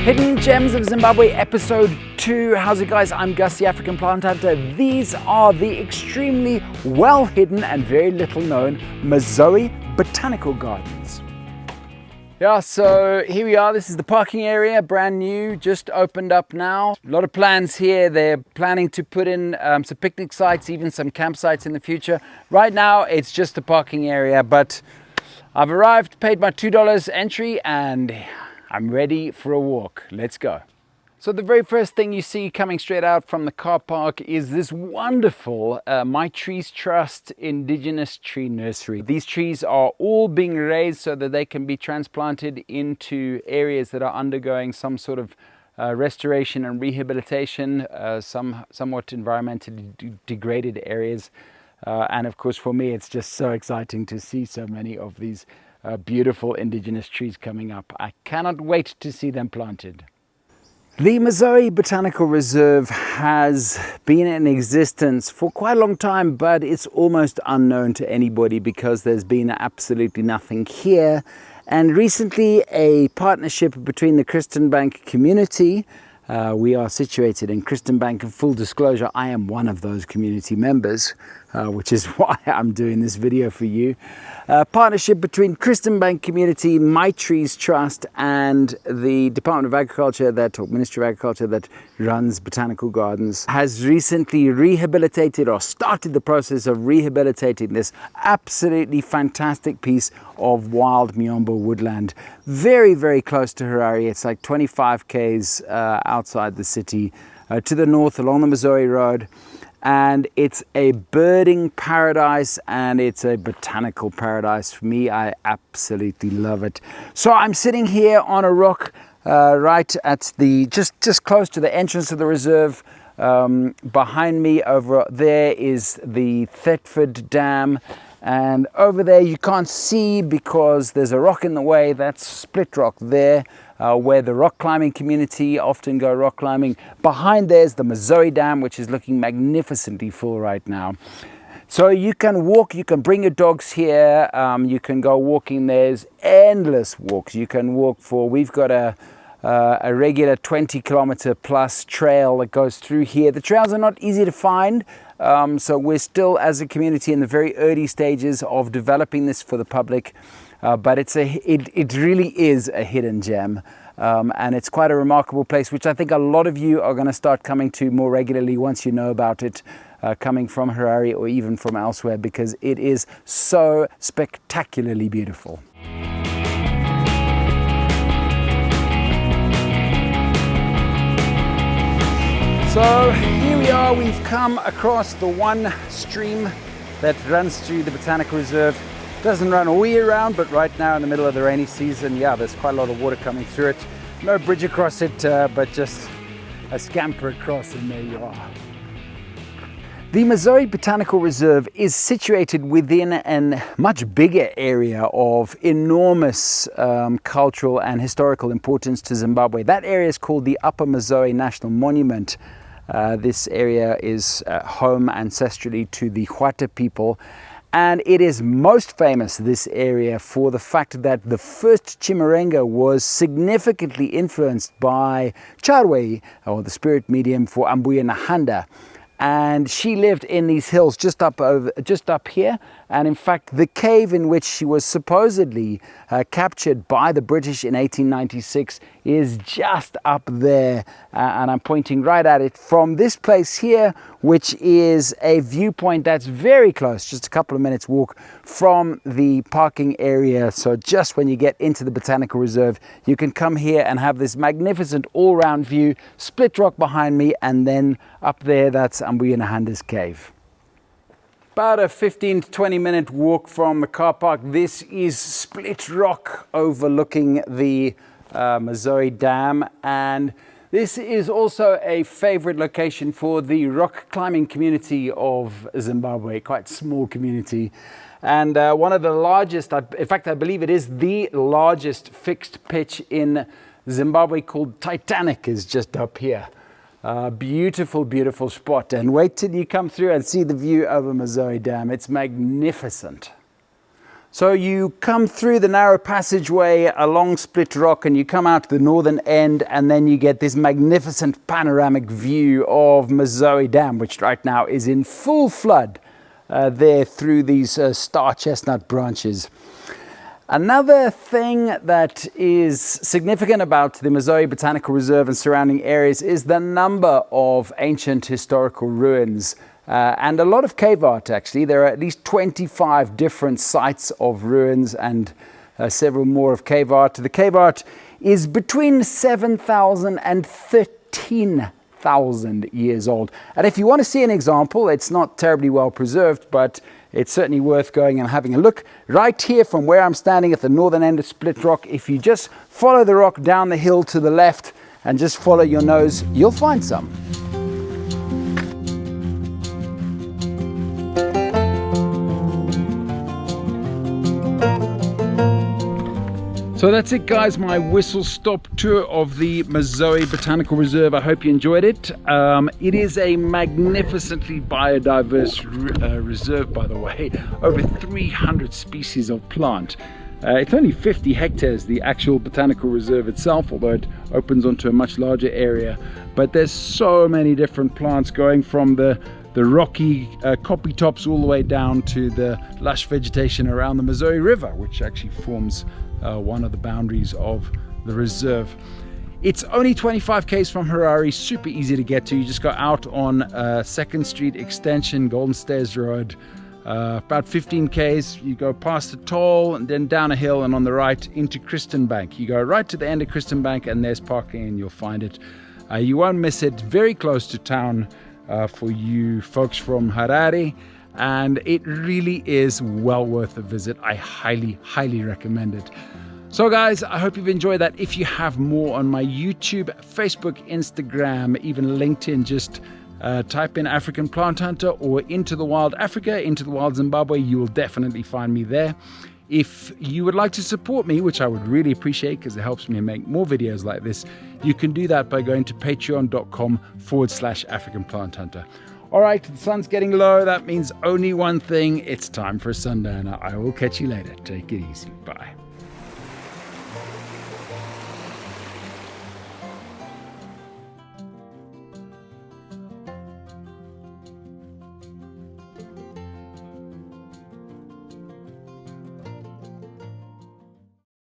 Hidden Gems of Zimbabwe, episode 2. How's it guys? I'm Gus, the African plant hunter. These are the extremely well hidden and very little known Mazowe Botanical Gardens. Yeah, so here we are. This is the parking area, brand new, just opened up now. A lot of plans here. They're planning to put in some picnic sites, even some campsites in the future. Right now, it's just the parking area, but I've arrived, paid my $2 entry, and I'm ready for a walk. Let's go. So the very first thing you see coming straight out from the car park is this wonderful My Trees Trust indigenous tree nursery. These trees are all being raised so that they can be transplanted into areas that are undergoing some sort of restoration and rehabilitation, somewhat environmentally degraded areas. And of course, for me, it's just so exciting to see so many of these beautiful indigenous trees coming up. I cannot wait to see them planted. The Mazowe Botanical Reserve has been in existence for quite a long time, but it's almost unknown to anybody because there's been absolutely nothing here. And recently, a partnership between the Christon Bank community, we are situated in Christon Bank, and full disclosure, I am one of those community members, which is why I'm doing this video for you. Partnership between Christon Bank Community, My Trees Trust, and the Department of Agriculture, or Ministry of Agriculture, that runs botanical gardens, has recently rehabilitated or started the process of rehabilitating this absolutely fantastic piece of wild miombo woodland. Very, very close to Harare. It's like 25 k's outside the city, to the north along the Mazowe Road. And it's a birding paradise and it's a botanical paradise. For me, I absolutely love it. So I'm sitting here on a rock right at the just close to the entrance of the reserve. Behind me over there is the Thetford Dam, and over there you can't see because there's a rock in the way. That's split rock there, where the rock climbing community often go rock climbing. Behind there's the Mazowe Dam, which is looking magnificently full right now. So you can walk, you can bring your dogs here, you can go walking. There's endless walks you can walk for. We've got a regular 20-kilometer plus trail that goes through here. The trails are not easy to find, so we're still, as a community, in the very early stages of developing this for the public. But it really is a hidden gem, and it's quite a remarkable place, which I think a lot of you are going to start coming to more regularly once you know about it, coming from Harare or even from elsewhere, because it is so spectacularly beautiful. So here we are, we've come across the one stream that runs through the Botanical Reserve. Doesn't run all year round, but right now in the middle of the rainy season, yeah, there's quite a lot of water coming through it. No bridge across it, but just a scamper across, and there you are. The Mazowe Botanical Reserve is situated within a much bigger area of enormous cultural and historical importance to Zimbabwe. That area is called the Upper Mazowe National Monument. This area is home ancestrally to the Hwata people. And it is most famous, this area, for the fact that the first Chimurenga was significantly influenced by Charwe, or the spirit medium for Ambuya Nahanda. And she lived in these hills just up here. And in fact, the cave in which she was supposedly captured by the British in 1896 is just up there. And I'm pointing right at it from this place here, which is a viewpoint that's very close, just a couple of minutes walk from the parking area. So just when you get into the Botanical Reserve, you can come here and have this magnificent all-round view, split rock behind me, and then up there, that's Ambuya Nahanda's cave. About a 15 to 20 minute walk from the car park. This is split rock overlooking the Mazowe Dam, and this is also a favorite location for the rock climbing community of Zimbabwe, quite small community. And one of the largest, in fact, I believe it is the largest fixed pitch in Zimbabwe, called Titanic, is just up here. Beautiful, beautiful spot. And wait till you come through and see the view over Mazowe Dam. It's magnificent. So you come through the narrow passageway along Split Rock and you come out to the northern end, and then you get this magnificent panoramic view of Mazowe Dam, which right now is in full flood there through these star chestnut branches. Another thing that is significant about the Mazowe Botanical Reserve and surrounding areas is the number of ancient historical ruins. And a lot of cave art, actually. There are at least 25 different sites of ruins and several more of cave art. The cave art is between 7,000 and 13,000 years old. And if you want to see an example, it's not terribly well preserved, but it's certainly worth going and having a look. Right here from where I'm standing at the northern end of Split Rock, if you just follow the rock down the hill to the left and just follow your nose, you'll find some. So that's it, guys, my whistle-stop tour of the Mazowe Botanical Reserve. I hope you enjoyed it. It is a magnificently biodiverse reserve, by the way. Over 300 species of plant. It's only 50 hectares, the actual botanical reserve itself, although it opens onto a much larger area. But there's so many different plants, going from the rocky koppie tops all the way down to the lush vegetation around the Mazowe River, which actually forms one of the boundaries of the reserve. It's only 25 k's from Harare, super easy to get to. You just go out on 2nd Street Extension, Golden Stairs Road, about 15 k's. You go past the toll and then down a hill and on the right into Christon Bank. You go right to the end of Christon Bank and there's parking and you'll find it. You won't miss it, very close to town for you folks from Harare. And it really is well worth a visit. I highly recommend it. So guys, I hope you've enjoyed that. If you have more on my YouTube, Facebook, Instagram, even LinkedIn, just type in African Plant Hunter or Into the Wild Africa, Into the Wild Zimbabwe, you will definitely find me there. If you would like to support me, which I would really appreciate because it helps me make more videos like this, you can do that by going to patreon.com/African Plant Hunter. All right, the sun's getting low. That means only one thing. It's time for a sundowner. I will catch you later. Take it easy. Bye.